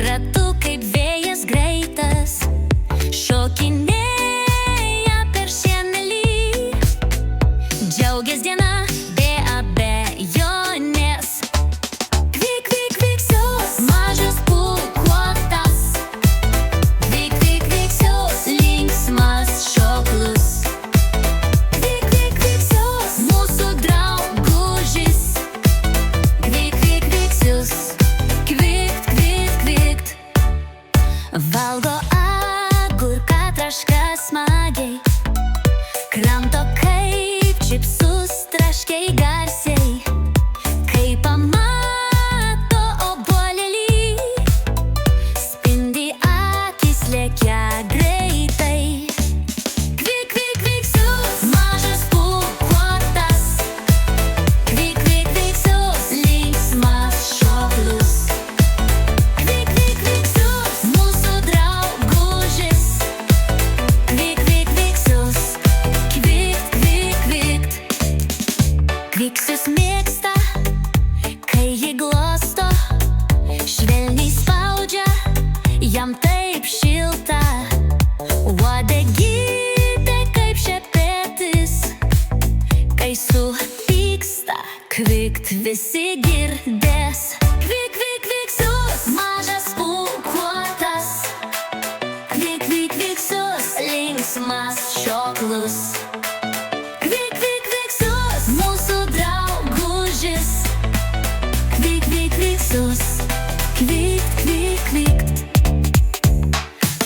ratu kaip vėjas greitas, šokinėja per šienelį. Džiaugias diena be abejonės. Kvik, kvik, kviksius, mažas pūkuotas. Kvik, kvik, kviksius, linksmas šoklus. Kvik, kvik, kviksius, mūsų draugužis. Kvik, kvik, kviksius, kvikt, kvikt, kvikt. Valgo agurką traška smagiai, kramto kaip čipsus traškiai garsiai. Kai pamato obuolėlį, spindi akys, lėkia greitai. Kvik, kvik, kviksius, mažas pūkuotas. Kvik, kvik, kviksius, linksmas šoklus. Kvik, kvik, kviksius, mūsų draugužis. Kvik, kvik, kviksius, kvikt, kvikt, kvikt. Kviksius mėgsta, kai jį glosto, švelniai spaudžia, jam taip šilta. Uodegytė kaip šepetis, kai supyksta, kvikt visi girdės. Kvik, kvik, kviksius, mažas pūkuotas. Kvik, kvik, kviksius, linksmas šoklus. Kvik, kvik, kviksius, mūsų draugužis. Kvik, kvik, kviksius, kvikt, kvikt, kvikt.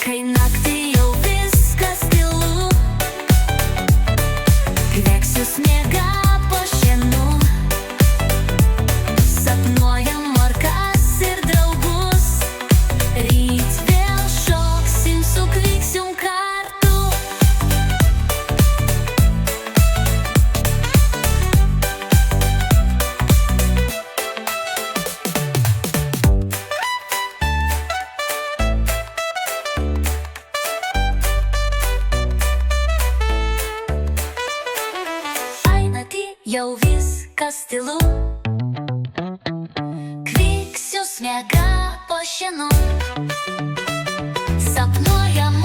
Kai naktį jau viskas tylu, kviksius miega po šienu. Sapnuojam morkas ir draugus. Ryt vėl šoksim su kviksium kartu. Ai naktį jau viskas tylu, kviksius miega po šienu. Sapnuojam